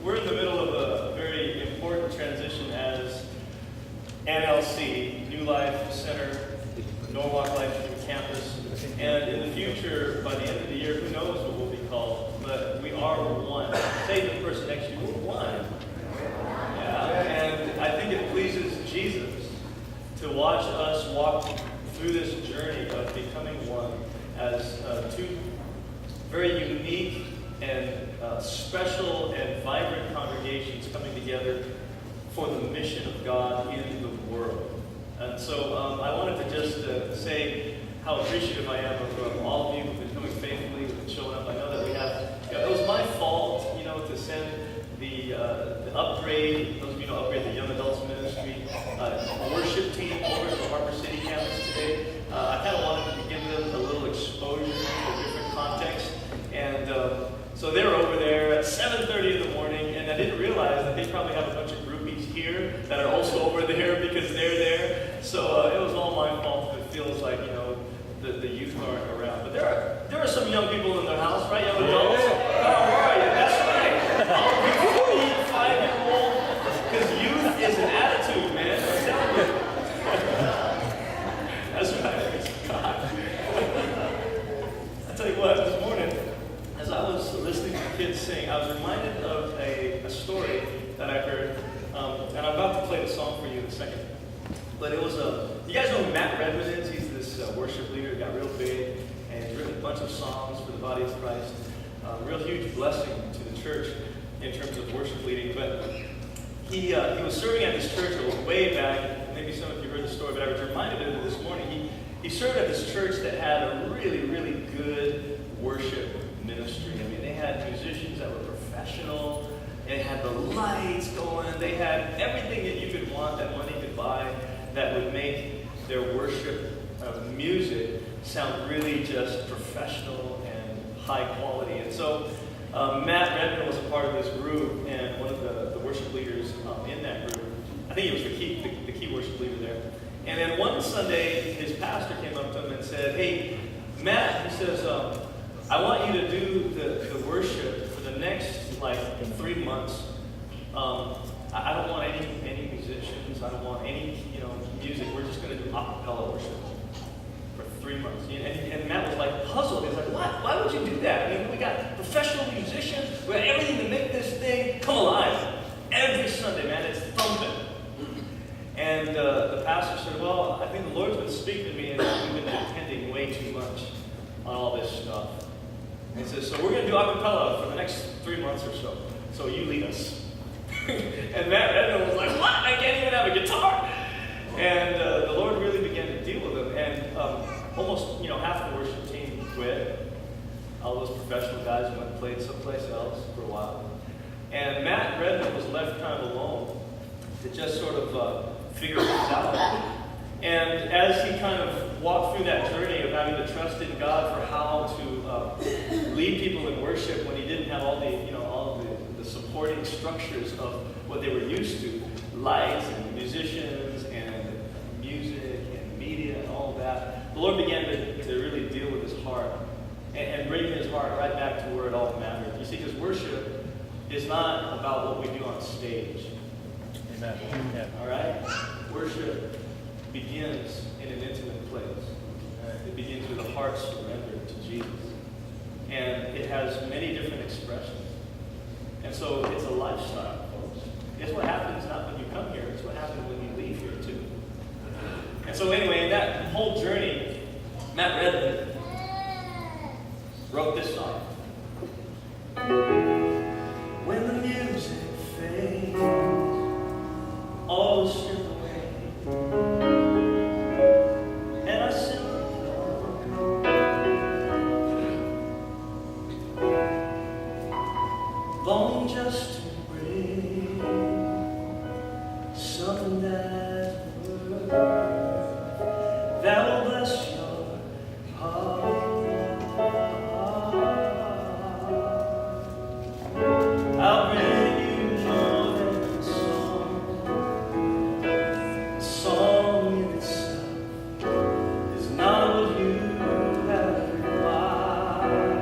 we're in the middle of a very important transition as NLC, New Life Center, Norwalk Life Campus. And in the future, by the end of the year, who knows what we'll be called, but we are one. Say to the person next to you, we're one. Yeah, and I think it pleases Jesus to watch us walk through this journey of becoming one as two very unique and special and vibrant congregations coming together for the mission of God in the world. And so I wanted to just say how appreciative I am of all of you who've been coming faithfully, who've been showing up. I know that we have, it was my fault, to send the upgrade, those of you know upgrade the young adults ministry worship team over to the Harbor City campus today. I kind of wanted to give them a little exposure to a different context. And so they were over there at 7:30 in the morning, and I didn't realize that they probably have a bunch of groupies here that are also over there because they're there. So it was all my fault if it feels like, the youth aren't around. But there are some young people in the house, right? Young adults. How are you? That's right. All of you 45-year-old. Because youth is an attitude, man. I'm telling you. That's right. God. I tell you what, this morning, as I was listening to kids sing, I was reminded of a story that I heard. And I'm about to play the song for you in a second. But it was you guys know who Matt Redmond is? He's this worship leader, got real big, and he's written a bunch of songs for the body of Christ. Real huge blessing to the church in terms of worship leading. But he was serving at this church way back. Maybe some of you heard the story, but I was reminded of it this morning. He served at this church that had a really, really good worship ministry. I mean, they had musicians that were professional. They had the lights going. They had everything that you could want that money could buy that would make their worship music sound really just professional and high quality. And so Matt Redmond was a part of this group and one of the worship leaders in that group. I think he was the key worship leader there. And then one Sunday, his pastor came up to him and said, "Hey, Matt," he says, "I want you to do the worship for the next 3 months. I don't want any musicians. I don't want any music. We're just going to do a cappella worship for 3 months." And Matt was puzzled. He was like, why would you do that? I mean, we got professional musicians. We got everything to make this thing come alive. Every Sunday, man, it's thumping. And the pastor said, "Well, I think the Lord's been speaking to me, and we've been depending way too much on all this stuff." And he says, "So we're going to do a cappella for the next 3 months or so. So you lead us." And Matt Redmond was like, "What? I can't even have a guitar." And the Lord really began to deal with him. And almost, half the worship team quit. All those professional guys went and played someplace else for a while. And Matt Redmond was left kind of alone to just sort of figure things out. And as he kind of walked through that journey of having to trust in God for how to lead people in worship when he didn't have all the supporting structures of what they were used to, lights and musicians and music and media and all that, the Lord began to really deal with his heart and bring his heart right back to where it all mattered. You see, because worship is not about what we do on stage. Amen. Yeah. All right? Worship begins in an intimate place. It begins with a heart surrendered to Jesus. And it has many different expressions. And so it's a lifestyle, folks. It's what happens not when you come here, it's what happens when you leave here, too. And so anyway, in that whole journey, Matt Redmond wrote this song. When the music fades, all is stripped away, and I simply longing just to bring something that will bless your heart. I'll bring you more than a song. The song in itself is not what you have required.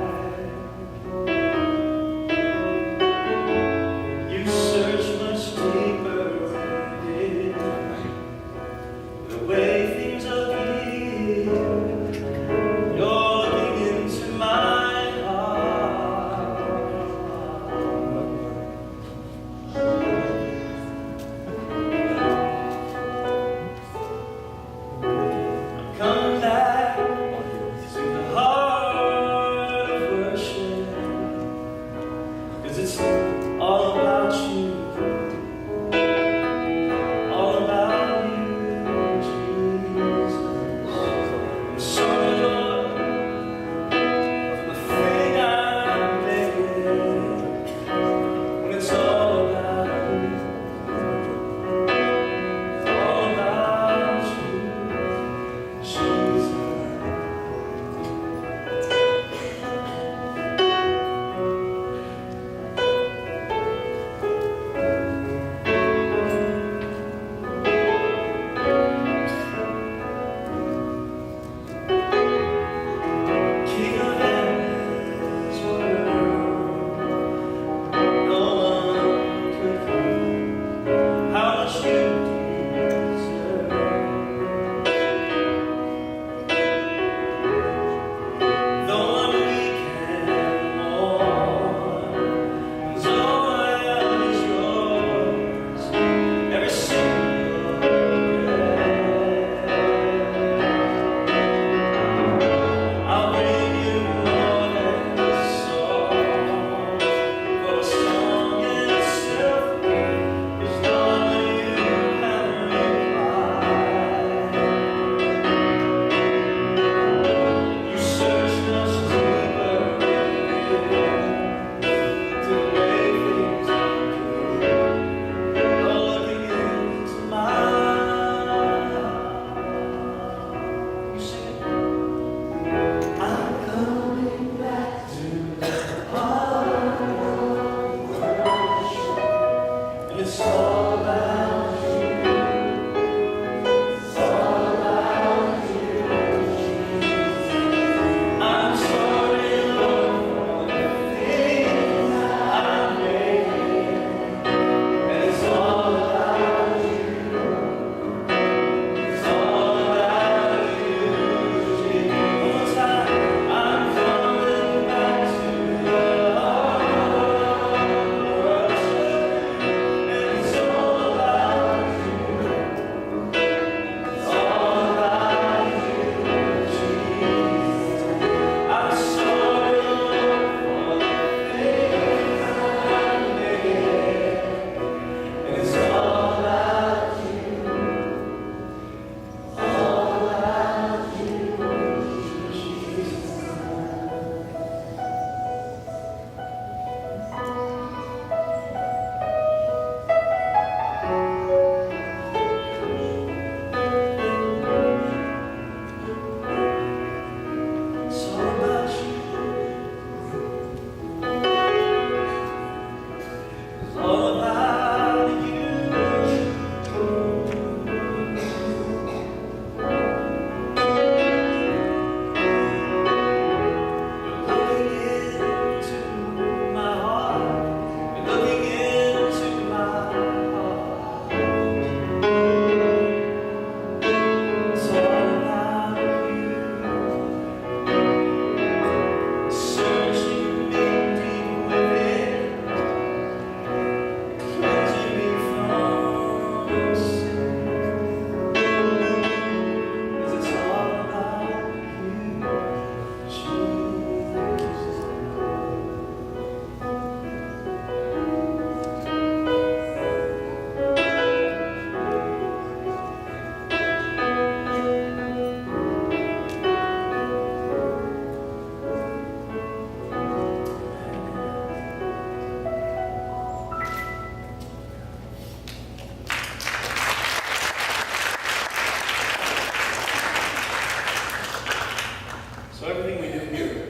everything we do here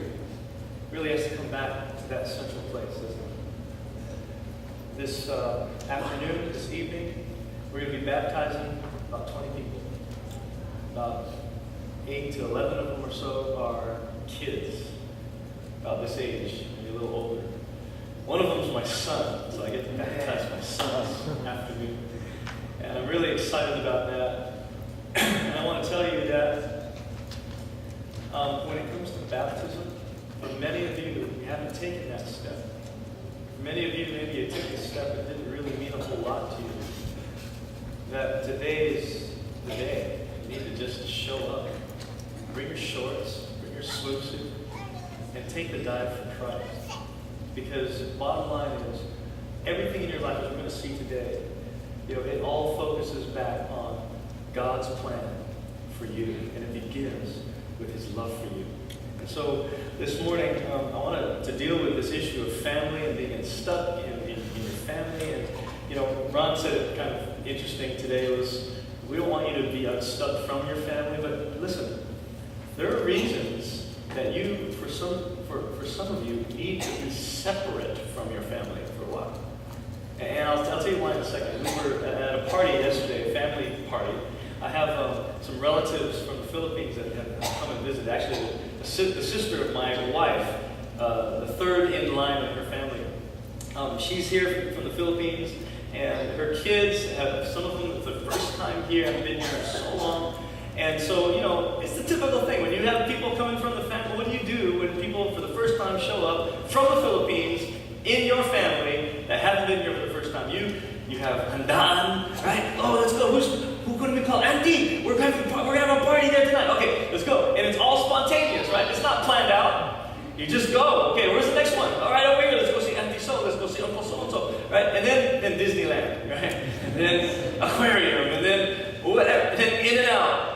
really has to come back to that central place, doesn't it? This afternoon, this evening, we're going to be baptizing about 20 people. About 8 to 11 of them or so are kids, about this age, maybe a little older. One of them is my son, so I get to baptize my son this afternoon. And I'm really excited about that. And I want to tell you that when it comes to baptism, for many of you, you haven't taken that step. For many of you, maybe you took a step that didn't really mean a whole lot to you. That today is the day. You need to just show up. Bring your shorts, bring your swimsuit, and take the dive for Christ. Because bottom line is, everything in your life, as we're going to see today, it all focuses back on God's plan for you. And it begins with His love for you. And so this morning, I wanted to deal with this issue of family and being stuck in your family. And, Ron said it kind of interesting today was, we don't want you to be unstuck from your family, but listen, there are reasons that you, for some of you, need to be separate from your family for a while. And I'll tell you why in a second. We were at a party yesterday, a family party. I have some relatives from the Philippines that have come and visited. Actually, the sister of my wife, the third in line of her family. She's here from the Philippines, and her kids have, some of them for the first time here, haven't been here in so long. And so, it's the typical thing. When you have people coming from the family, what do you do when people for the first time show up from the Philippines in your family that haven't been here for the first time? You have handaan, right? Oh, let's go. Who couldn't we call? Auntie, we're having a party there tonight. Okay, let's go. And it's all spontaneous, right? It's not planned out. You just go. Okay, where's the next one? All right, over here. Let's go see Auntie So. Let's go see Uncle So-and-so, right? And then Disneyland, right? And then aquarium, and then whatever. And then In-N-Out.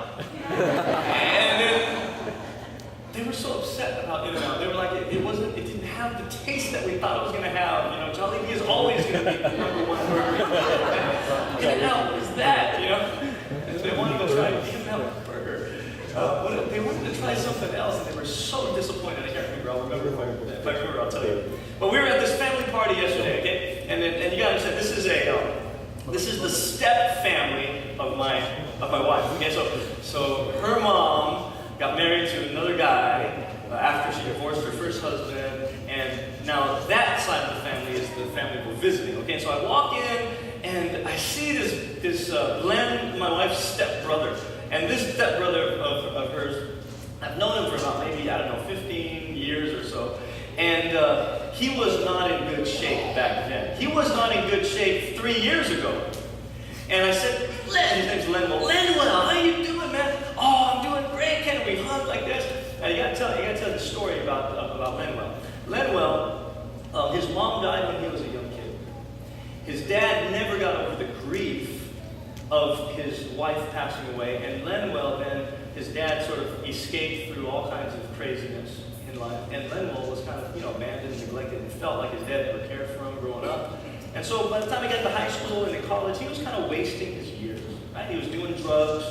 And then they were so upset about In-N-Out. They were like, it didn't have the taste that we thought it was going to have. Jollibee is always going to be the number one burger. In-N-Out is that, And they wanted to try In-N-Out burger. They wanted to try something else, and they were so disappointed. I can't remember. I'll remember if I remember. I'll tell you. But we were at this family party yesterday, okay? And you gotta understand, this is the step family of my wife. Okay, so her mom got married to another guy after she divorced her first husband, and now that side of the family is the family we're visiting. Okay, so I walk in and I see this Len, my wife's stepbrother, and this stepbrother of hers, I've known him for about maybe 15 years or so, and he was not in good shape back then. He was not in good shape 3 years ago. And I said, Len, his name's Lenuel. Lenuel, how you doing, man? Oh, I'm doing great. Can we hug like this? Now you gotta tell the story about Lenuel. Lenuel, his mom died when he was a young kid. His dad never got over the grief of his wife passing away, and Lenuel then, his dad sort of escaped through all kinds of craziness in life, and Lenuel was kind of, abandoned, neglected, and felt like his dad never cared for him growing up. And so by the time he got to high school and to college, he was kind of wasting his years, right? He was doing drugs.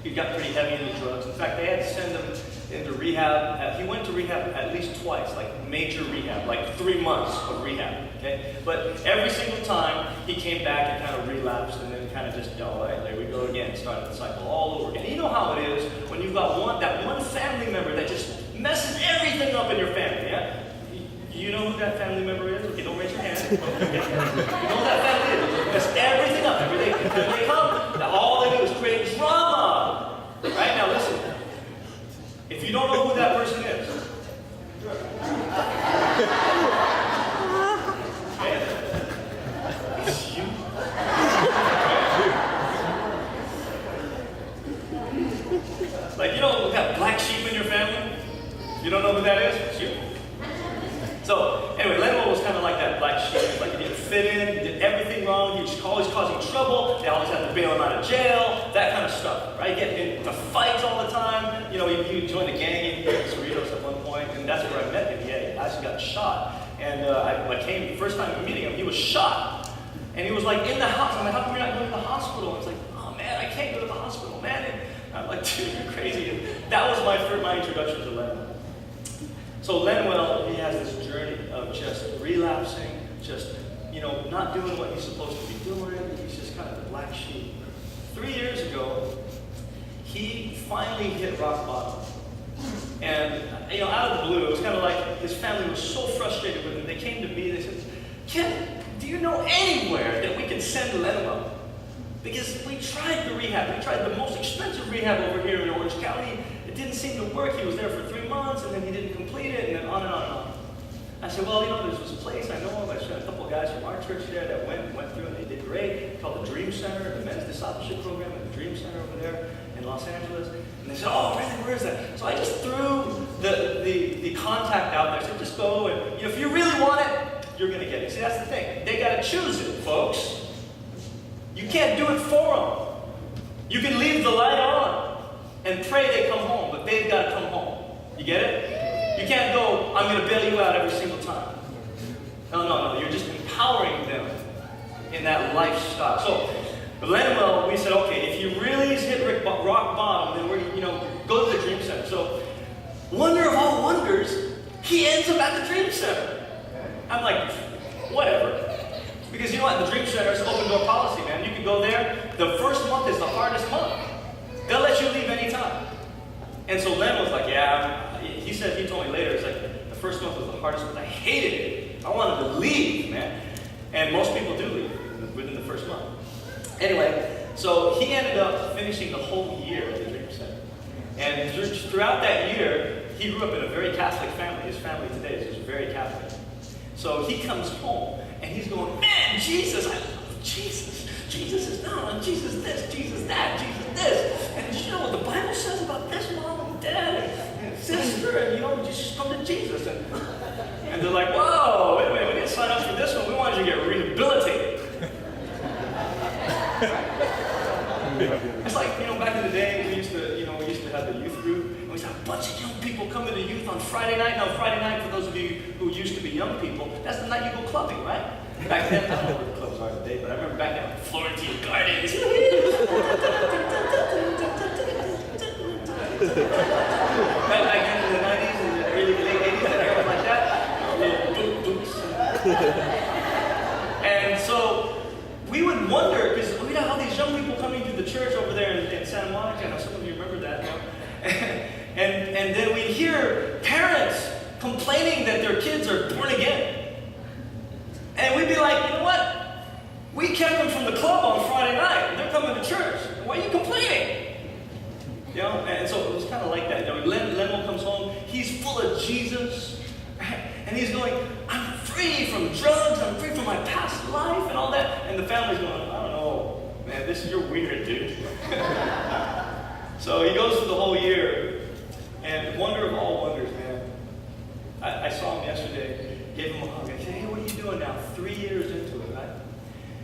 He got pretty heavy into drugs. In fact, they had to send him into rehab. He went to rehab at least twice, like major rehab, like 3 months of rehab, okay? But every single time, he came back and kind of relapsed and then kind of just, all right, there we go again, started the cycle all over again. You know how it is when you've got that one family member that just messes everything up in your family, yeah? You know who that family member is? Okay, don't raise your hand. Okay. You know who that family is? Mess everything up every day. When they come, all they do is create drama. Right? Now listen. If you don't know who that person is, okay, it's you. Like, you know that black sheep in your family? You don't know who that is? It's you. So, anyway, Lenuel was kind of like that black sheep. Like, he didn't fit in, he did everything wrong, he was always causing trouble, they always had to bail him out of jail, that kind of stuff, right? Getting into fights all the time. He joined a gang in Cerritos at one point, and that's where I met him. He actually got shot. And I came, the first time meeting him, he was shot. And he was like in the hospital. I'm like, how come you're not going to the hospital? And he's like, oh man, I can't go to the hospital, man. And I'm like, dude, you're crazy. And that was my introduction to Lenuel. So Lemuel, he has this journey of just relapsing, just, not doing what he's supposed to be doing. He's just kind of the black sheep. 3 years ago, he finally hit rock bottom. And, out of the blue, it was kind of like his family was so frustrated with him. They came to me, they said, Ken, do you know anywhere that we can send Lemuel? Because we tried the rehab. We tried the most expensive rehab over here in Orange County. It didn't seem to work. He was there for 3 months, and then he didn't complete it, and then on and on and on. I said, well, there's this place I know of. I sent a couple of guys from our church there that went through, and they did great. Called the Dream Center, the Men's Discipleship Program at the Dream Center over there in Los Angeles. And they said, oh, really, where is that? So I just threw the contact out there. I said, just go, and if you really want it, you're going to get it. See, that's the thing. They got to choose it, folks. You can't do it for them. You can leave the light on and pray they come home, but they've got to come home. You get it? You can't go, I'm going to bail you out every single time. No. You're just empowering them in that lifestyle. So, Lemuel, we said, okay, if he really has hit rock bottom, then we're, go to the Dream Center. So, wonder of all wonders, he ends up at the Dream Center. I'm like, whatever. Because you know what? The Dream Center is open door policy, man. You can go there. The first month is the hardest month. They'll let you leave anytime. And so Len was like, yeah. He told me later, it's like, the first month was the hardest month. I hated it. I wanted to leave, man. And most people do leave within the first month. Anyway, so he ended up finishing the whole year at the Dream Center. And throughout that year, he grew up in a very Catholic family. His family today is just very Catholic. So he comes home, and he's going, man, Jesus, I love Jesus. Jesus is not, Jesus this, Jesus that, Jesus this. And you know what the Bible says about this, mom and dad and sister, and just come to Jesus. And they're like, whoa, wait a minute, we didn't sign up for this one. We wanted you to get rehabilitated. It's like, back in the day, we used to have the youth group, and we used to have a bunch of young people coming to youth on Friday night. Now, Friday night, for those of you who used to be young people, that's the night you go clubbing, right? Back then, I don't know where the clubs are today, but I remember back then, Florentine Gardens. Back then in the 90s and the early late 80s, and everything like that, little boots. And so we would wonder, because we had all these young people coming to the church over there in Santa Monica. I know some of you remember that. And then we'd hear parents complaining that their kids are born again. And we'd be like, you know what? We kept them from the club on Friday night, and they're coming to church. Why are you complaining? And so it was kind of like that. Lemuel comes home, he's full of Jesus, and he's going, I'm free from drugs, I'm free from my past life, and all that. And the family's going, I don't know, man, you're weird, dude. So he goes through the whole year, and wonder of all wonders, man. I saw him yesterday, gave him a hug. I said, hey, what are you doing now? 3 years into it, right?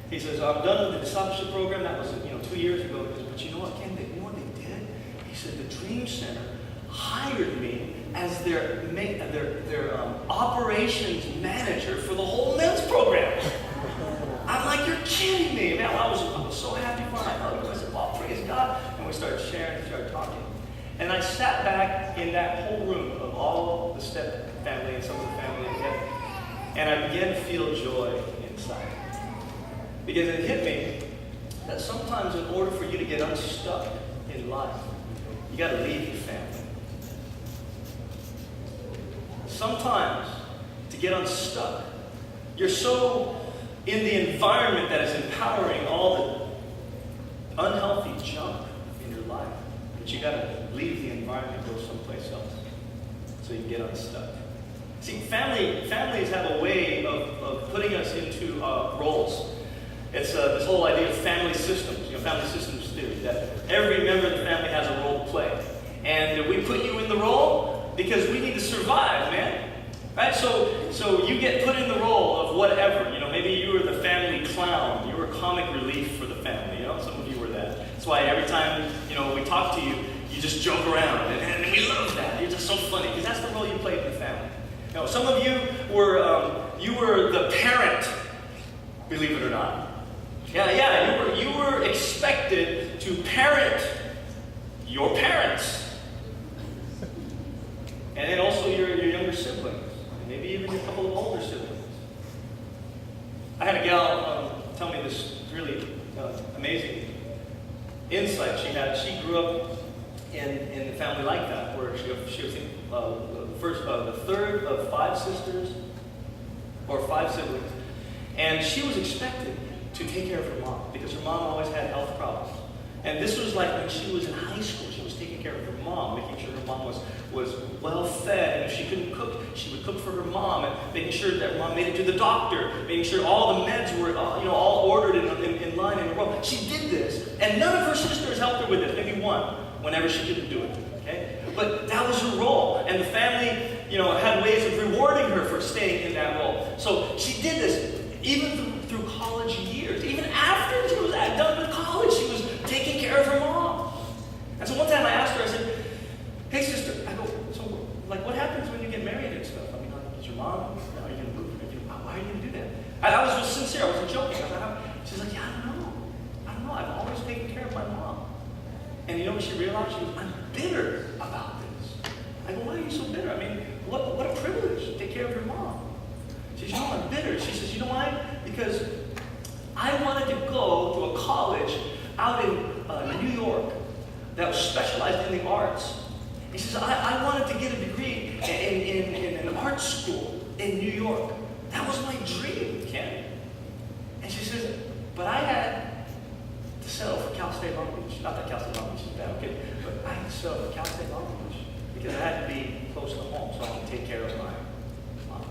He says, I'm done with the discipleship program. That was 2 years ago. He goes, but you know what, Ken? You know what they did? He said, the Dream Center hired me as their operations manager for the whole men's program. I'm like, you're kidding me. Man, I was so happy for him. I hugged him. I said, well, praise God. And we started sharing, started talking. And I sat back in that whole room of all the step family and some of the family again, and I began to feel joy inside. Because it hit me that sometimes in order for you to get unstuck in life, you got to leave your family. Sometimes to get unstuck, you're so in the environment that is empowering all the unhealthy junk in your life that you got to leave the environment and go someplace else so you can get unstuck. See, families have a way of putting us into roles. It's this whole idea of family systems, family systems theory, that every member of the family has a role to play. And we put you in the role because we need to survive, man. Right? So you get put in the role of whatever. Maybe you were the family clown. You were comic relief for the family. Some of you were that. That's why every time, we talk to you, you just joke around. And we love that. You're just so funny because that's the role you played in the family. Some of you were the parent, believe it or not. Yeah, you were expected to parent your parents. And then also your younger siblings. insight she had. She grew up in a family like that, where she was the third of 5 sisters, or 5 siblings, and she was expected to take care of her mom, because her mom always had health problems. And this was like when she was in high school. She was taking care of her mom, making sure her mom was well fed, and if she couldn't cook, she would cook for her mom, and making sure that her mom made it to the doctor, making sure all the meds were all ordered in line in a row. She did this, and none of her sisters helped her with it, maybe one, whenever she couldn't do it. Okay? But that was her role, and the family, had ways of rewarding her for staying in that role. So she did this even through college years. Even after she was done with college, she was taking care of her mom. And so one time I asked her, I said, "Hey sister," I go, "So like what happens when you get married and stuff? I mean, is your mom, are you going to move? Why are you going to do that?" I was just sincere, I wasn't joking. I was like, she's like, "Yeah, I don't know. I've always taken care of my mom." And you know what she realized? She goes, "I'm bitter about this." I go, "Why are you so bitter? I mean, what a privilege to take care of your mom." She says, "No, I'm bitter." She says, "You know why? Because I wanted to go to a college out in New York that was specialized in the arts." He says, I wanted to get a degree in an art school in New York. That was my dream, Ken. And she says, "But I had to settle for Cal State Long Beach." Not that Cal State Long Beach is bad, okay? But I had to settle for Cal State Long Beach because I had to be close to home so I could take care of my mom.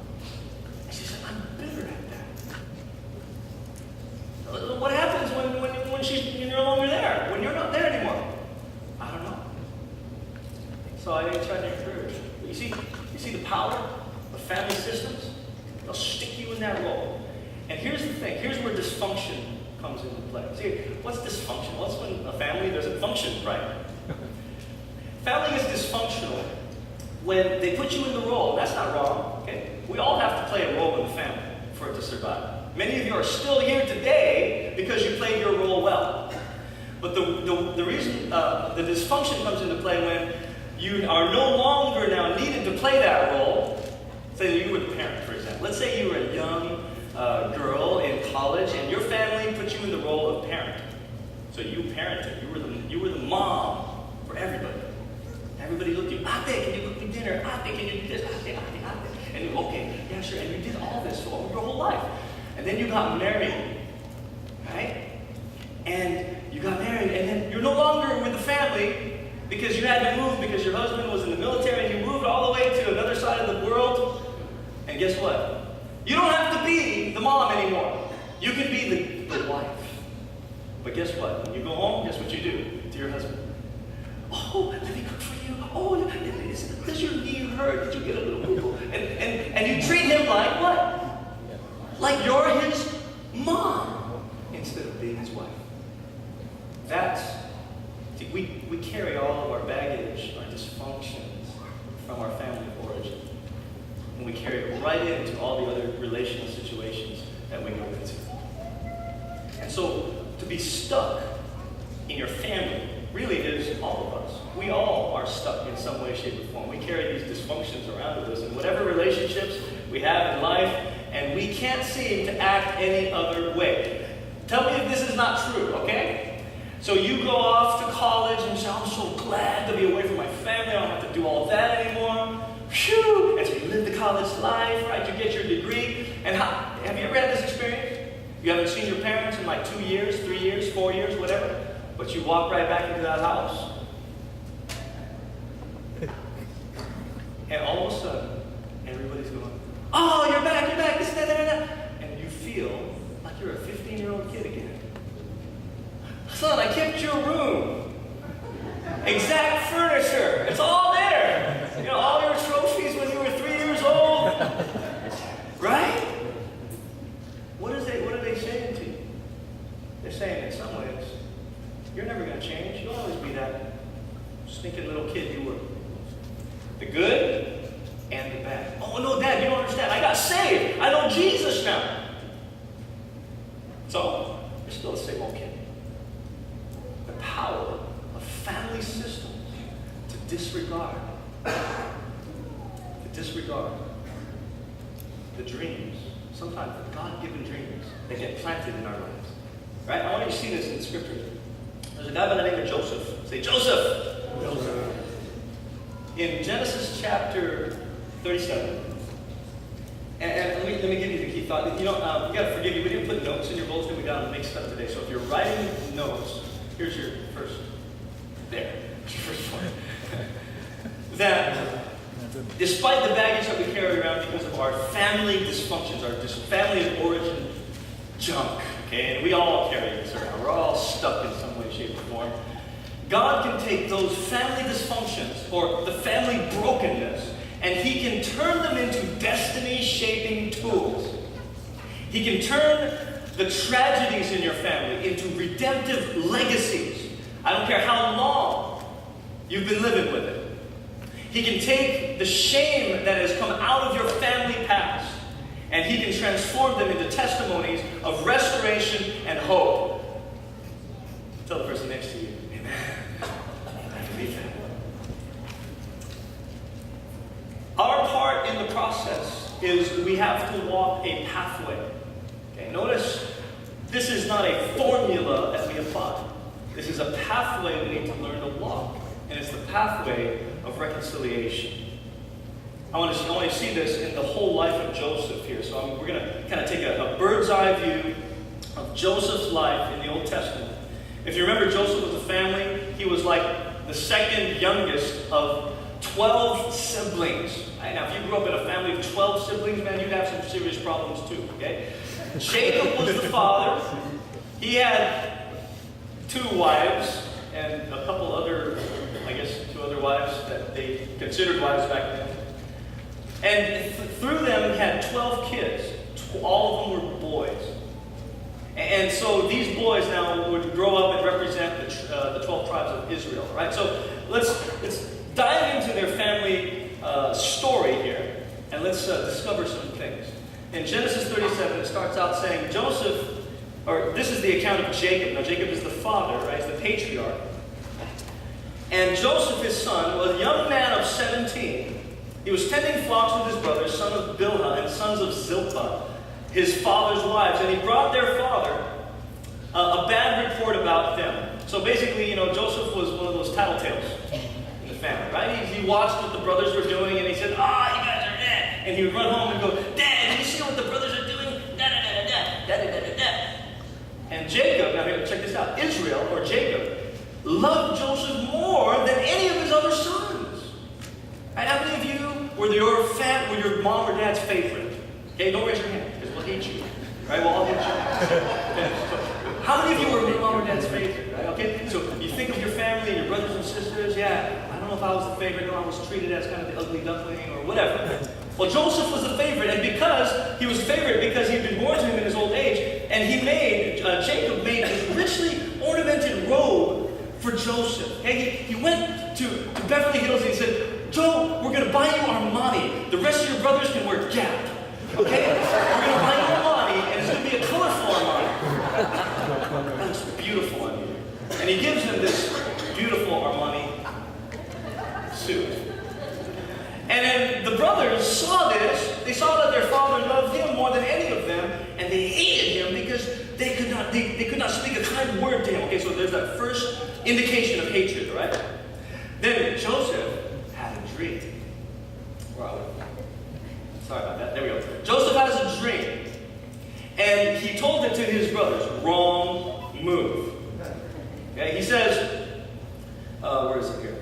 And she said, "I'm bitter at that." What happens when you're no longer there? When you're not there anymore? I don't know. So I try to encourage. But you see the power of family systems? They'll stick you in that role. And here's the thing. Here's where dysfunction comes into play. See, what's dysfunction? Well, it's when a family doesn't function right. Family is dysfunctional when they put you in the role. That's not wrong. Okay? We all have to play a role in the family for it to survive. Many of you are still here today because you played your role well. But the reason the dysfunction comes into play when you are no longer now needed to play that role. Say you were the parent, for example. Let's say you were a young girl in college and your family put you in the role of parent. So you parented. You were the mom for everybody. Everybody looked at you. "Ate, can you cook me dinner? Ate, can you do this? Ate. And you, "Okay, yeah, sure." And you did all this for your whole life. And then you got married, right? And you got married, and then you're no longer with the family because you had to move because your husband was in the military, and you moved all the way to another side of the world. And guess what? You don't have to be the mom anymore. You can be the wife. But guess what? When you go home, guess what you do to your husband? "Oh, let me cook for you. Oh, does your knee hurt? Did you get a little wiggle?" And you treat him like what? Like you're his mom instead of being his wife. We carry all of our baggage, our dysfunctions from our family of origin. And we carry it right into all the other relational situations that we go into. And so to be stuck in your family really is all of us. We all are stuck in some way, shape, or form. We carry these dysfunctions around with us in whatever relationships we have in life, and we can't seem to act any other way. Tell me if this is not true, okay? So you go off to college and you say, "I'm so glad to be away from my family. I don't have to do all that anymore." Phew! And so you live the college life, right? You get your degree. And have you ever had this experience? You haven't seen your parents in like 2 years, 3 years, 4 years, whatever. But you walk right back into that house. And all of a sudden, everybody's going, "Oh, you're back, this, that. And you feel like you're a 15-year-old kid again. "Son, I kept your room. Exact furniture. It's all there. All your trophies when you were 3 years old." Right? What are they saying to you? They're saying in some ways, you're never going to change. You'll always be that stinking little kid you were. The good and the bad. "Oh, no, Dad, you don't understand. I got saved. I know Jesus now." So, you're still the same old kid. The power of family systems to disregard the dreams, sometimes the God-given dreams that get planted in our lives. Right? I want you to see this in Scripture. There's There's a guy by the name of Joseph. Say, Joseph! Joseph. In Genesis chapter 37, and let me give you the key thought. You know, you got to forgive me. We didn't put notes in your bulletin. We got them mixed up today. So if you're writing notes, here's your first. There. Here's your first one. That despite the baggage that we carry around because of our family dysfunctions, our family of origin junk, okay, and we all carry this around. We're all stuck in some way, shape, or form. God can take those family dysfunctions or the family brokenness, and He can turn them into destiny-shaping tools. He can turn the tragedies in your family into redemptive legacies. I don't care how long you've been living with it. He can take the shame that has come out of your family past, and He can transform them into testimonies of restoration and hope. Tell the person next to you, amen. I believe that. Our part in the process is we have to walk a pathway. Okay, notice this is not a formula that we apply. This is a pathway we need to learn to walk. And it's the pathway of reconciliation. I want to see this in the whole life of Joseph here. So we're going to kind of take a bird's eye view of Joseph's life in the Old Testament. If you remember, Joseph was a family. He was like the second youngest of 12 siblings. Right? Now, if you grew up in a family of 12 siblings, man, you'd have some serious problems too. Okay? Jacob was the father. He had 2 wives and a couple other, I guess, 2 other wives that they considered wives back then. And through them, he had 12 kids. All of them were boys. And so these boys now would grow up and represent the 12 tribes of Israel, right? So let's dive into their family story here, and let's discover some things. In Genesis 37, it starts out saying Joseph, or this is the account of Jacob. Now Jacob is the father, right? He's the patriarch. And Joseph, his son, was a young man of 17. He was tending flocks with his brothers, son of Bilhah and sons of Zilpah, his father's wives. And he brought their father a bad report about them. So basically, Joseph was one of those tattletales in the family, right? He watched what the brothers were doing, and he said, you guys are dead. And he would run home and go, Dad, did you see what the brothers are doing? Da-da-da-da-da, da-da-da-da-da. And Jacob, now here, check this out. Israel, or Jacob, loved Joseph more than any of his other sons. Right? How many of you were your mom or dad's favorite? Okay, don't raise your hand, because we'll hate you. Right? We'll all hate you. Okay. So, how many of you were your mom or dad's favorite? Right? Okay? So you think of your family and your brothers and sisters. Yeah, I don't know if I was the favorite. No, I was treated as kind of the ugly duckling or whatever. Well, Joseph was the favorite, and because he was favorite, because he'd been born to him in his old age, and Jacob made this richly ornamented robe for Joseph. Okay? He went to Beverly Hills and he said, Joe, we're going to buy you Armani. The rest of your brothers can wear Gap. Okay? We're going to buy you Armani, and it's going to be a colorful Armani. That looks beautiful on you. And he gives him this beautiful Armani suit. And then the brothers saw this. They saw that their father loved him more than any of them, and they hated him because they could not speak a kind word to him. Okay, so there's that first indication of hatred, right? Then Joseph had a dream. Sorry about that. There we go. Joseph has a dream, and he told it to his brothers. Wrong move. Okay, he says, where is it here?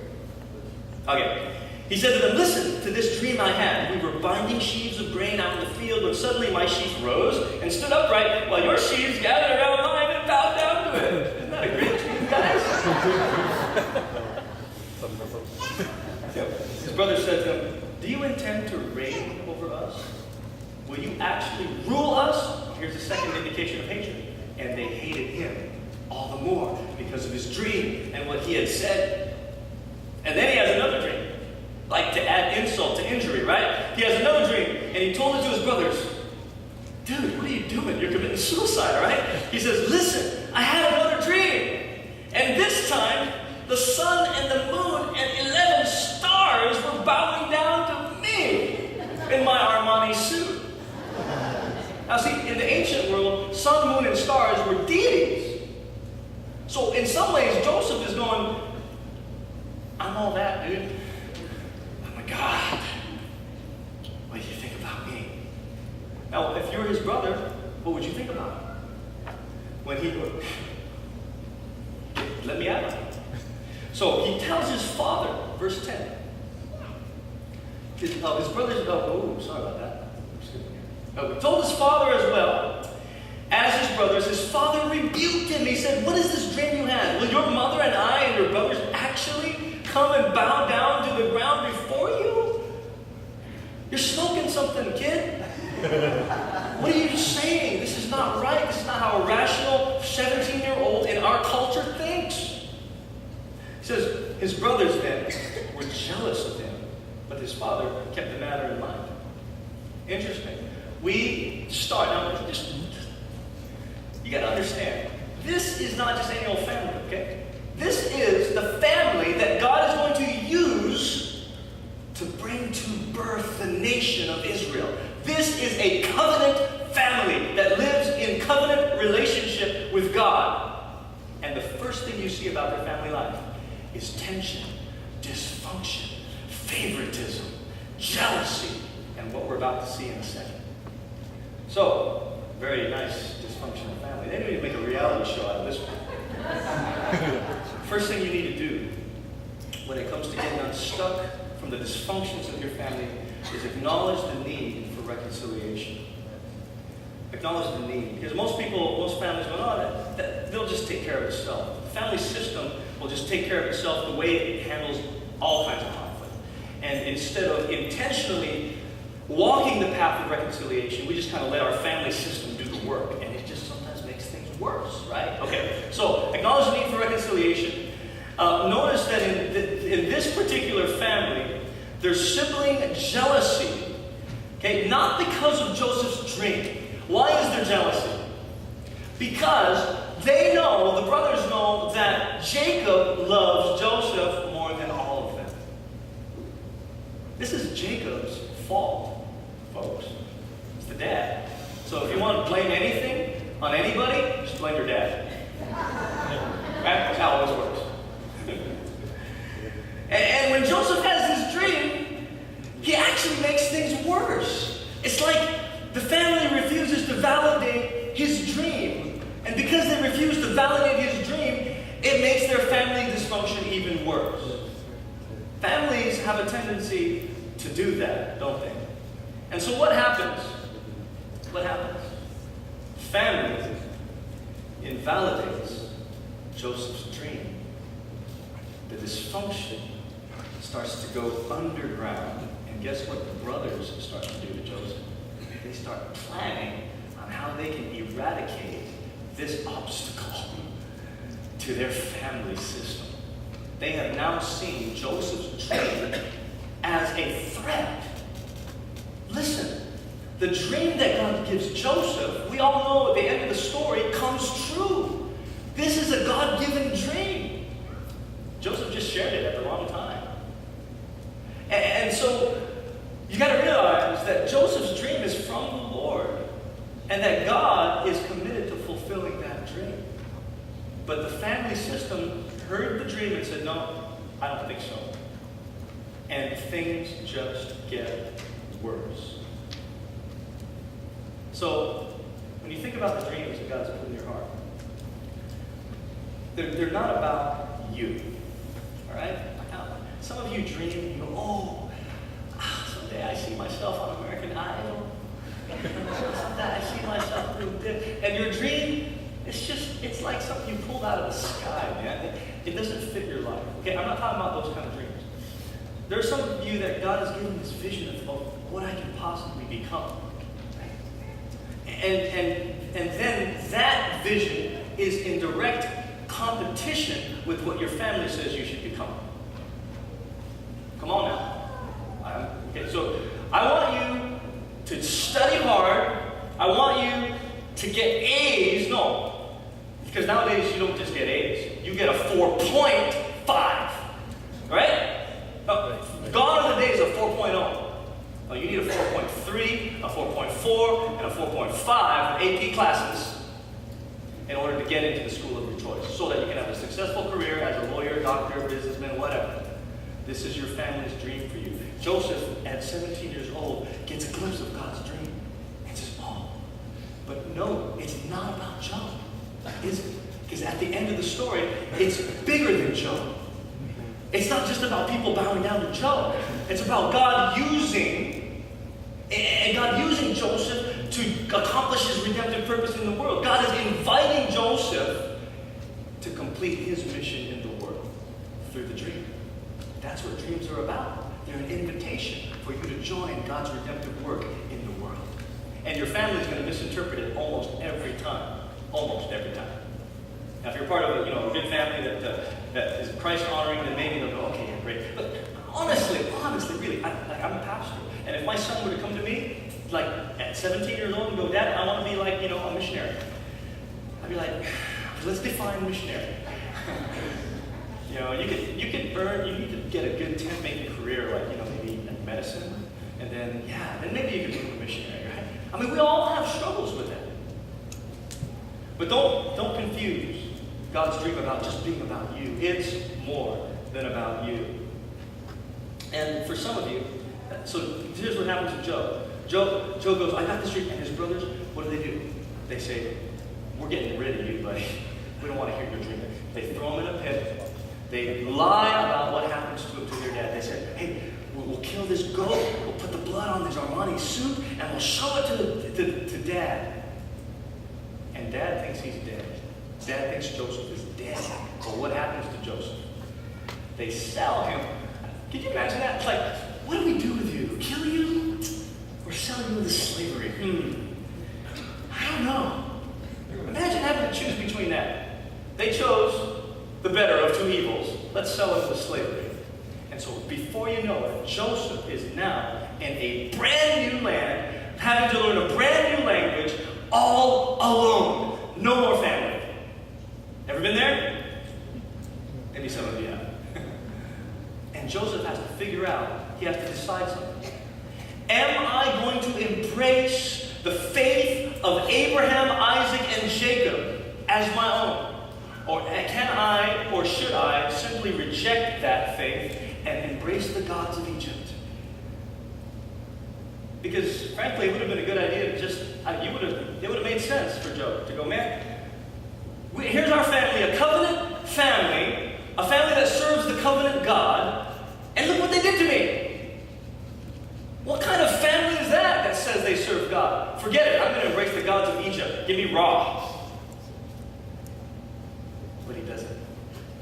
Okay. He said to them, listen to this dream I had. We were binding sheaves of grain out in the field when suddenly my sheaf rose and stood upright while your sheaves gathered around mine and bowed down to it. Isn't that a great dream, guys? His brother said to him, do you intend to reign over us? Will you actually rule us? Here's the second indication of hatred. And they hated him all the more because of his dream and what he had said. And then he has another dream. Like to add insult to injury, right? He has another dream, and he told it to his brothers. Dude, what are you doing? You're committing suicide, right? He says, listen, I had another dream. And this time, the sun and the moon and 11 stars were bowing down to me in my Armani suit. Now see, in the ancient world, sun, moon, and stars were deities. So in some ways, Joseph is going, I'm all that, dude. Oh my God. What do you think about me? Now, if you're his brother, what would you think about him? When he would, let me out. So he tells his father, verse 10. His brothers, sorry about that. He told his father as well as his brothers. His father rebuked him. He said, what is this dream you had? Will your mother and I and your brothers actually come and bow down to the ground before you? You're smoking something, kid. What are you saying? This is not right. This is not how a rational 17-year-old in our culture thinks. He says, his brothers then were jealous of him, but his father kept the matter in mind. Interesting. We start, now you got to understand, this is not just any old family, okay? This is the family that God is going to use to bring to birth the nation of Israel. This is a covenant family that lives in covenant relationship with God. And the first thing you see about their family life is tension, dysfunction, favoritism, jealousy, and what we're about to see in a second. So, very nice dysfunctional family. They need to make a reality show out of this one. First thing you need to do when it comes to getting unstuck from the dysfunctions of your family is acknowledge the need for reconciliation. Acknowledge the need. Because most families go, they'll just take care of itself. The family system will just take care of itself the way it handles all kinds of conflict. And instead of intentionally walking the path of reconciliation, we just kind of let our family system do the work. And it just sometimes makes things worse, right? Okay, so acknowledge the need for reconciliation. Notice that in this particular family, there's sibling jealousy. Okay, not because of Joseph's dream. Why is there jealousy? Because they know, the brothers know, that Jacob loves Joseph more than all of them. This is Jacob's fault, folks. It's the dad. So if you want to blame anything on anybody, just blame your dad. Right? That's how it always works. And when Joseph has this dream, he actually makes things worse. It's like the family refuses to validate his dream. And because they refuse to validate his dream, it makes their family dysfunction even worse. Families have a tendency to do that, don't they? And so what happens? What happens? Family invalidates Joseph's dream. The dysfunction starts to go underground. And guess what the brothers start to do to Joseph? They start planning on how they can eradicate this obstacle to their family system. They have now seen Joseph's dream as a threat. Listen, the dream that God gives Joseph, we all know at the end of the story, comes true. This is a God-given dream. Joseph just shared it at the wrong time. And so, you got to realize that Joseph's dream is from the Lord, and that God is committed to fulfilling that dream. But the family system heard the dream and said, no, I don't think so. And things just get worse. So, when you think about the dreams that God's put in your heart, they're not about you. All right? Some of you dream, you go, someday I see myself on American Idol. Someday I see myself doing this. And your dream, it's like something you pulled out of the sky, man. It doesn't fit your life. Okay, I'm not talking about those kind of dreams. There are some of you that God has given this vision of what I can possibly become. And then that vision is in direct competition with what your family says you should become. Come on now. Okay, so I want you to study hard. I want you to get A's. No, because nowadays you don't just get A's. You get a 4.5. Right? Gone are the days of 4.0. Oh, you need a 4.3, a 4.4, and a 4.5 in AP classes. in order to get into the school of your choice, so that you can have a successful career as a lawyer, doctor, businessman, whatever. This is your family's dream for you. Joseph, at 17 years old, gets a glimpse of God's dream and says, oh, but no, it's not about Job, is it? Because at the end of the story, it's bigger than Job. It's not just about people bowing down to Job. It's about God using Joseph to accomplish his redemptive purpose in the world. God is inviting Joseph to complete his mission in the world through the dream. That's what dreams are about. They're an invitation for you to join God's redemptive work in the world. And your family's going to misinterpret it almost every time. Almost every time. Now, if you're part of a good family that is Christ-honoring, then maybe they'll go, okay, yeah, great. But honestly, really, I'm a pastor. And if my son were to come to me, like at 17 years old and go, Dad, I want to be like, a missionary. I'd be like, let's define missionary. You need to get a good tent-making career, like, maybe in medicine. And then maybe you can become a missionary, right? I mean, we all have struggles with that. But don't confuse God's dream about just being about you. It's more than about you. And for some of you, so here's what happens to Job. Job goes, I got this dream, and his brothers, what do? They say, we're getting rid of you, buddy. We don't want to hear your dream. They throw him in a pit. They lie about what happens to him to their dad. They said, hey, we'll kill this goat. We'll put the blood on this Armani suit, and we'll show it to Dad. And Dad thinks he's dead. Dad thinks Joseph is dead. But what happens to Joseph? They sell him. Can you imagine that? It's like, what do we do with you? Kill you? Or sell you into slavery? I don't know. Imagine having to choose between that. They chose the better of two evils. Let's sell him to slavery. And so before you know it, Joseph is now in a brand new land, having to learn a brand new language, all alone. No more family. Ever been there? Maybe some of you have. And Joseph has to figure out, he has to decide something. Am I going to embrace the faith of Abraham, Isaac, and Jacob as my own? Or can I, or should I, simply reject that faith and embrace the gods of Egypt? Because, frankly, it would have been a good idea to just, it would have made sense for Job to go, man, here's our family, a covenant family, a family that serves the covenant God, and look what they did to me. What kind of family is that says they serve God? Forget it, I'm going to embrace the gods of Egypt. Give me raw. But he doesn't.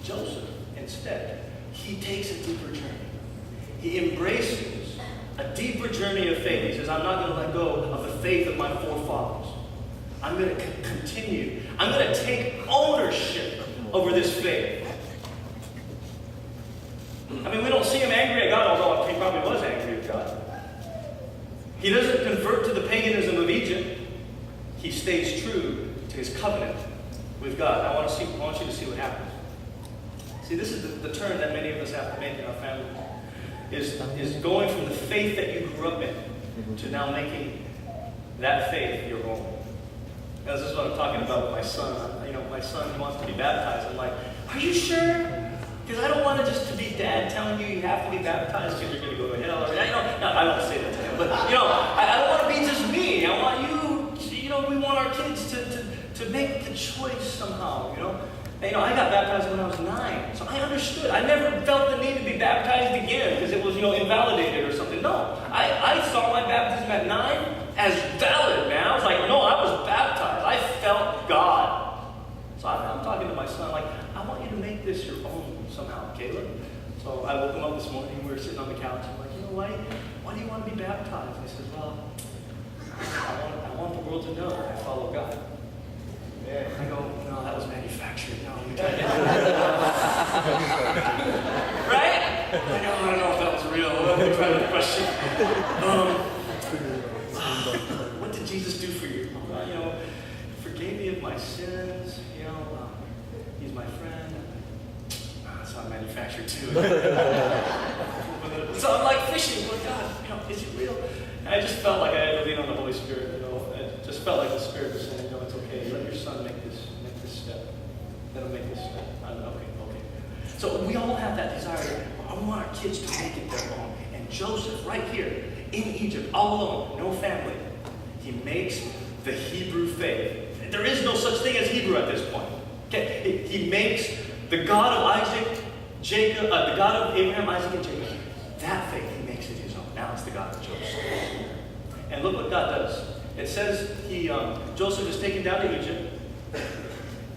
Joseph, instead, he takes a deeper journey. He embraces a deeper journey of faith. He says, I'm not going to let go of the faith of my forefathers. I'm going to continue. I'm going to take ownership over this faith. I mean, we don't see him angry at God, although he probably was angry at God. He doesn't convert to the paganism of Egypt. He stays true to his covenant with God. I want you to see what happens. See, this is the turn that many of us have to make in our family. Is going from the faith that you grew up in to now making that faith your own. Now, this is what I'm talking about with my son. My son wants to be baptized. I'm like, are you sure? Because I don't want it just to be Dad telling you have to be baptized because you're going to go to hell. I don't say that to him. But, I don't want to be just me. I want you, we want our kids to make the choice somehow, I got baptized when I was 9, so I understood. I never felt the need to be baptized again because it was, invalidated or something. No, I saw my baptism at 9 as valid, man. I was like, no, I was baptized. I felt God. So I'm talking to my son, like, I want you to make this your own somehow, Caleb. So I woke him up this morning, we were sitting on the couch, I'm like, why do you want to be baptized? And he says, well, I want the world to know that I follow God. I go, no, that was manufactured. No, we tried to right? I don't know if that was real. We tried to question. What did Jesus do for you? Forgave me of my sins. He's my friend. It's not manufactured too. So I'm like fishing. God, is it real? And I just felt like I had to lean on the Holy Spirit. Just just felt like the Spirit was saying, no, it's okay. Let your son make this step. Let him make this step. Okay. So we all have that desire. I want our kids to make it their own. And Joseph, right here in Egypt, all alone, no family, he makes the Hebrew faith. There is no such thing as Hebrew at this point. Okay, he makes the God of the God of Abraham, Isaac, and Jacob. That faith, he makes it his own. Now it's the God of Joseph. And look what God does. It says Joseph is taken down to Egypt,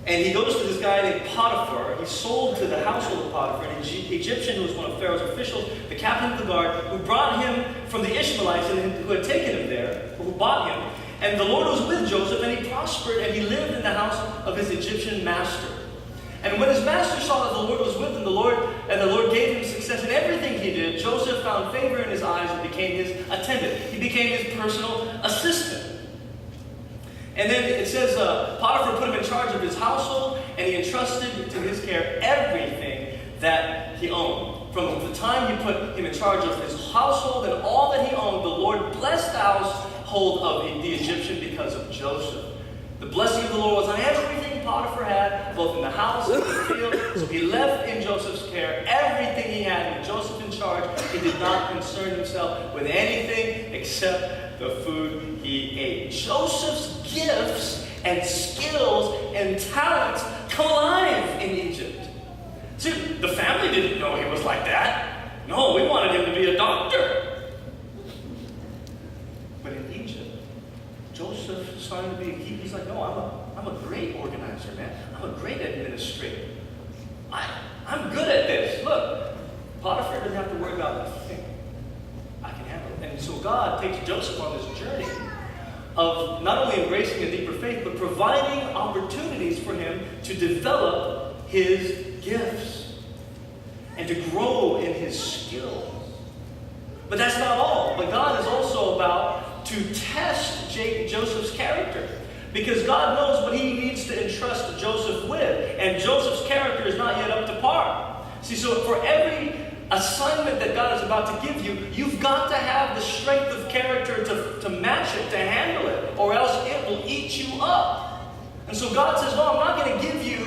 and he goes to this guy named Potiphar. He's sold to the household of Potiphar, an Egyptian who was one of Pharaoh's officials, the captain of the guard, who brought him from the Ishmaelites and who had taken him there, who bought him. And the Lord was with Joseph, and he prospered, and he lived in the house of his Egyptian master. And when his master saw that the Lord was with him, the Lord gave him success in everything he did, Joseph found favor in his eyes and became his attendant. He became his personal assistant. And then it says Potiphar put him in charge of his household, and he entrusted to his care everything that he owned. From the time he put him in charge of his household and all that he owned, the Lord blessed the household of the Egyptian because of Joseph. The blessing of the Lord was on everything Potiphar had, both in the house and the field. So he left in Joseph's care everything he had. With Joseph in charge, he did not concern himself with anything except the food he ate. Joseph's gifts and skills and talents come alive in Egypt. See, the family didn't know he was like that. No, we wanted him to be a doctor. But in Egypt, Joseph started to be, he's like, no, I'm a great organizer, man. I'm a great administrator. I'm good at this. Look, Potiphar doesn't have to worry about a thing. I can handle it. And so God takes Joseph on this journey of not only embracing a deeper faith, but providing opportunities for him to develop his gifts and to grow in his skills. But that's not all. But God is also about to test Joseph's character, because God knows what he needs to entrust Joseph with, and Joseph's character is not yet up to par. See, so for every assignment that God is about to give you, you've got to have the strength of character to match it, to handle it, or else it will eat you up. And so God says, no, I'm not going to give you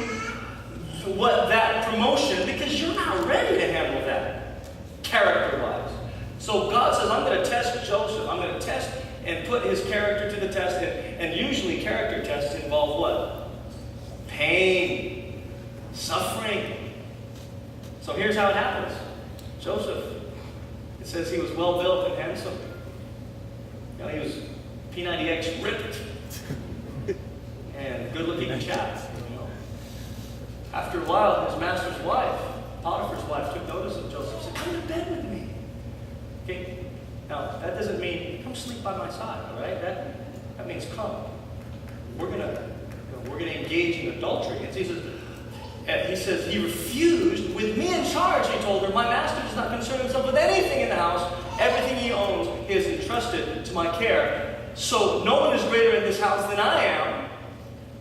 that promotion because you're not ready to handle that, character-wise. So God says, I'm going to test Joseph. I'm going to test and put his character to the test. And usually character tests involve what? Pain, suffering. So here's how it happens. Joseph, it says he was well built and handsome. You know, he was P90X ripped and good looking chap. You know. After a while, his master's wife, Potiphar's wife, took notice of Joseph and said, come to bed with me. Okay? Now, that doesn't mean come sleep by my side, all right? That means come. We're gonna engage in adultery. And he says he refused. With me in charge, he told her, my master does not concern himself with anything in the house. Everything he owns he has entrusted to my care. So no one is greater in this house than I am.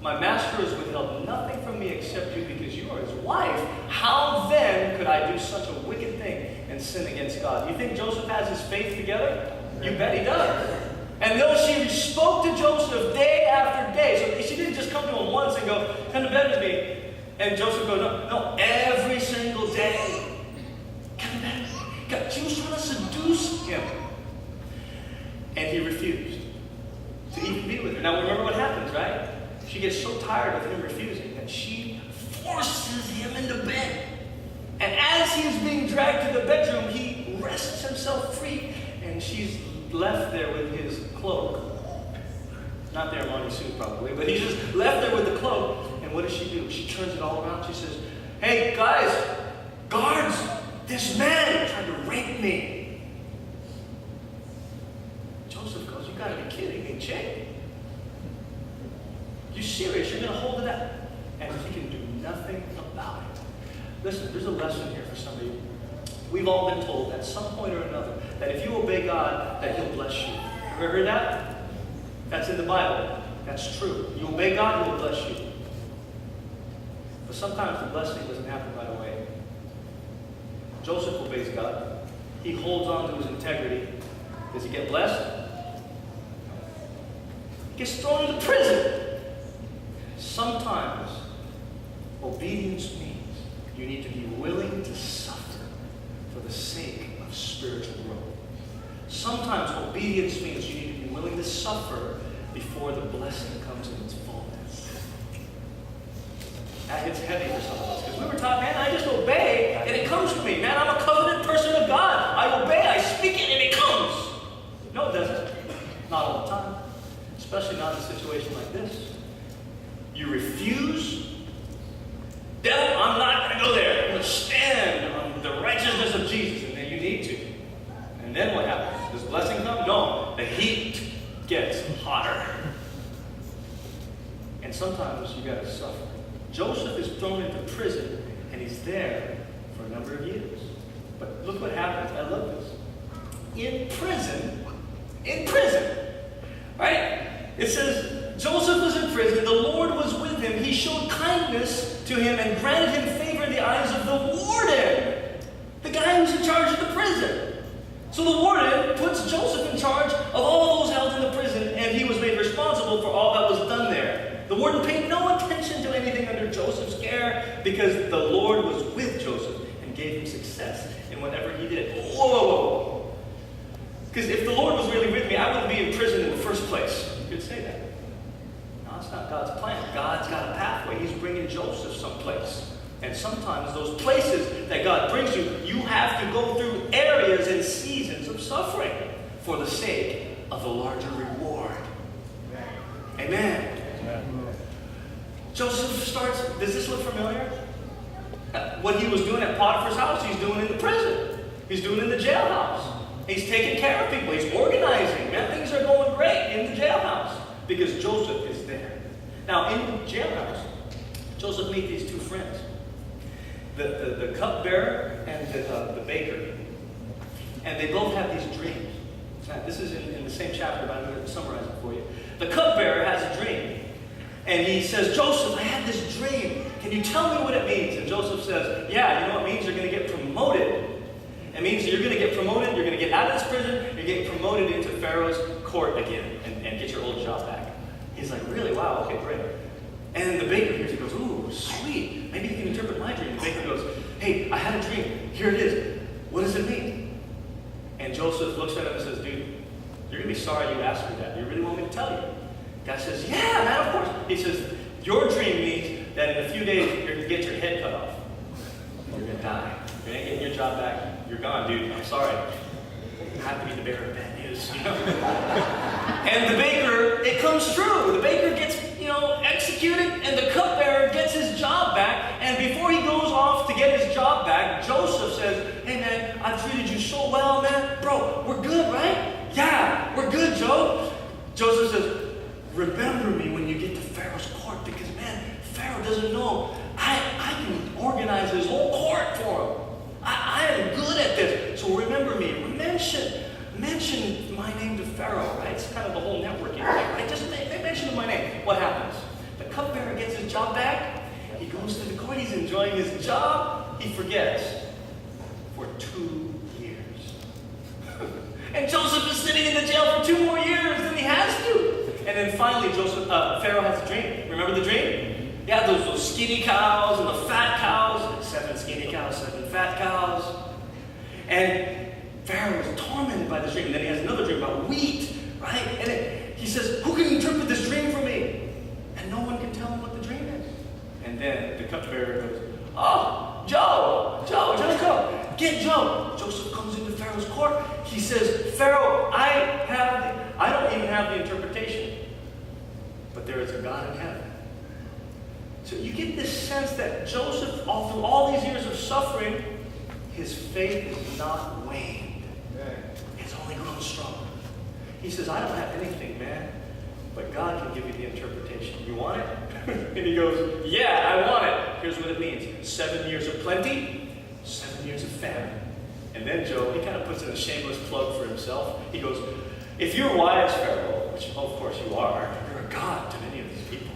My master has withheld nothing from me except you because you are his wife. How then could I do such a wicked thing and sin against God? You think Joseph has his faith together? You bet he does. And though she spoke to Joseph day after day, so she didn't just come to him once and go, come to bed with me. And Joseph goes, no, every single day. Come to bed with me. She was trying to seduce him. And he refused to even be with her. Now remember what happens, right? She gets so tired of him refusing that she forces him into bed. And as he is being dragged to the bedroom, he wrests himself free. And she's left there with his cloak. Not the Armani suit probably, but he's just left there with the cloak. And what does she do? She turns it all around. She says, hey guys, guards, this man tried to rape me. Joseph goes, you gotta be kidding me, chick. You serious? You're going to hold it up? And he can do nothing about it. Listen, there's a lesson here for some of you. We've all been told at some point or another that if you obey God, that he'll bless you. Ever heard that? That's in the Bible. That's true. You obey God, he'll bless you. But sometimes the blessing doesn't happen right away. Joseph obeys God. He holds on to his integrity. Does he get blessed? gets thrown into prison. Sometimes obedience means you need to be willing to suffer for the sake of spiritual growth. Sometimes obedience means you need to be willing to suffer before the blessing comes in its fullness. That hits heavy for some of us, because we were taught, man, I just obey and it comes to me. Man, I'm a covenant person of God. I obey, I speak it, and it comes. No, it doesn't. Not all the time. Especially not in a situation like this. You refuse. Devil, I'm not going to go there. I'm going to stand on the righteousness of Jesus. And then you need to. And then what happens? Does blessing come? No. The heat gets hotter. And sometimes you got to suffer. Joseph is thrown into prison, and he's there for a number of years. But look what happens. I love this. In prison, right? It says, Joseph was in prison, the Lord was with him, he showed kindness to him and granted him favor in the eyes of the warden, the guy who's in charge of the prison. So the warden puts Joseph in charge of all those held in the prison, and he was made responsible for all that was done there. The warden paid no attention to anything under Joseph's care, because the Lord was with Joseph and gave him success in whatever he did. Whoa! Because if the Lord was really with me, I wouldn't be in prison in the first place. You could say that. No, it's not God's plan. God's got a pathway. He's bringing Joseph someplace. And sometimes those places that God brings you, you have to go through areas and seasons of suffering for the sake of the larger reward. Amen. Joseph starts, does this look familiar? What he was doing at Potiphar's house, he's doing in the prison. He's doing in the jailhouse. He's taking care of people. He's organizing. Man, things are going great in the jailhouse because Joseph is there. Now, in the jailhouse, Joseph meets these two friends. The cupbearer and the baker. And they both have these dreams. Now, this is in the same chapter, but I'm going to summarize it for you. The cupbearer has a dream. And he says, Joseph, I had this dream. Can you tell me what it means? And Joseph says, yeah, you know what it means? You're going to get promoted. It means you're going to get promoted, you're going to get out of this prison, you're getting promoted into Pharaoh's court again and get your old job back. He's like, really? Wow, okay, great. And then the baker hears it, goes, ooh, sweet. Maybe you can interpret my dream. The baker goes, hey, I had a dream. Here it is. What does it mean? And Joseph looks at him and says, dude, you're going to be sorry you asked me that. You really want me to tell you? The guy says, yeah, man, of course. He says, your dream means that in a few days you're going to get your head cut off. You're going to die. You're going to get your job back. You're gone, dude. I'm sorry. I have to be the bearer of bad news, you know? And the baker, it comes true. The baker gets, executed, and the cupbearer gets his job back. And before he goes off to get his job back, Joseph says, hey, man, I've treated you so well, man. Bro, we're good, right? Yeah, we're good, Joe. Joseph says, remember me when you get to Pharaoh's court, because, man, Pharaoh doesn't know. I can organize his whole court for him. I am good at this. So remember me. Mention my name to Pharaoh, right? It's kind of the whole networking thing, right? Just mention my name. What happens? The cupbearer gets his job back. He goes to the court. He's enjoying his job. He forgets for 2 years. And Joseph is sitting in the jail for 2 more years, and he has to. And then finally, Pharaoh has a dream. Remember the dream? Yeah, those skinny cows and the fat cows. 7 skinny cows, 7 fat cows. And Pharaoh is tormented by this dream. And then he has another dream about wheat, right? And he says, who can interpret this dream for me? And no one can tell him what the dream is. And then the cupbearer goes, oh, Joe, get Joe. Joseph comes into Pharaoh's court. He says, Pharaoh, I don't even have the interpretation. But there is a God in heaven. So you get this sense that Joseph, through all these years of suffering, his faith is not waned. It's only grown stronger. He says, I don't have anything, man, but God can give you the interpretation. You want it? And he goes, yeah, I want it. Here's what it means. 7 years of plenty, 7 years of famine. And then Joe, he kind of puts in a shameless plug for himself. He goes, if you're wise, Pharaoh, which of course you are, you're a god to many of these people,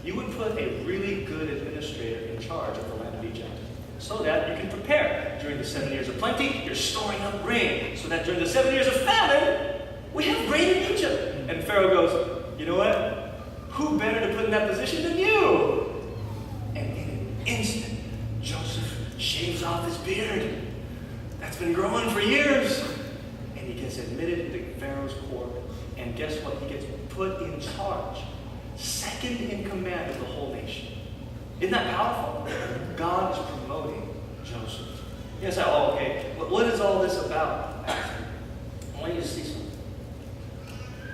you would put a really good administrator in charge of the land of Egypt, so that you can prepare. During the 7 years of plenty, you're storing up grain, so that during the 7 years of famine, we have grain in Egypt. And Pharaoh goes, you know what? put in that position than you. And in an instant, Joseph shaves off his beard. That's been growing for years. And he gets admitted into Pharaoh's court. And guess what? He gets put in charge. Second in command of the whole nation. Isn't that powerful? God is promoting Joseph. You say, oh, okay, what is all this about? I want you to see something.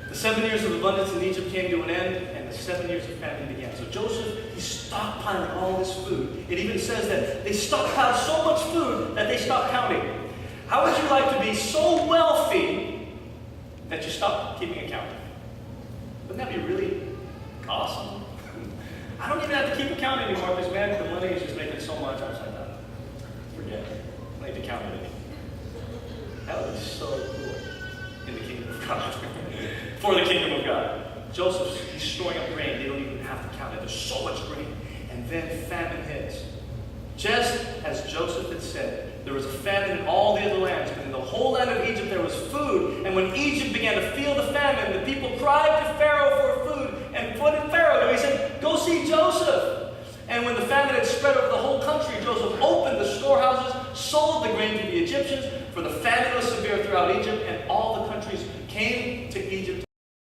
The 7 years of abundance in Egypt came to an end, and the 7 years of famine began. So Joseph, he's stockpiling all this food. It even says that they stockpiled so much food that they stopped counting. How would you like to be so wealthy that you stop keeping account? Wouldn't that be really awesome? I don't even have to keep account anymore because, man, the money is just making so much. I was like, forget it. I don't need to count it anymore. That would be so cool in the kingdom of God. For the kingdom of God. Joseph's, he's storing up grain. They don't even have to count it. There's so much grain. And then famine hits. Just as Joseph had said, there was a famine in all the other lands, but in the whole land of Egypt there was food. And when Egypt began to feel the famine, the people cried to Pharaoh for food. And what did Pharaoh do? He said, go see Joseph. And when the famine had spread over the whole country, Joseph opened the storehouses, sold the grain to the Egyptians, for the famine was severe throughout Egypt, and all the countries came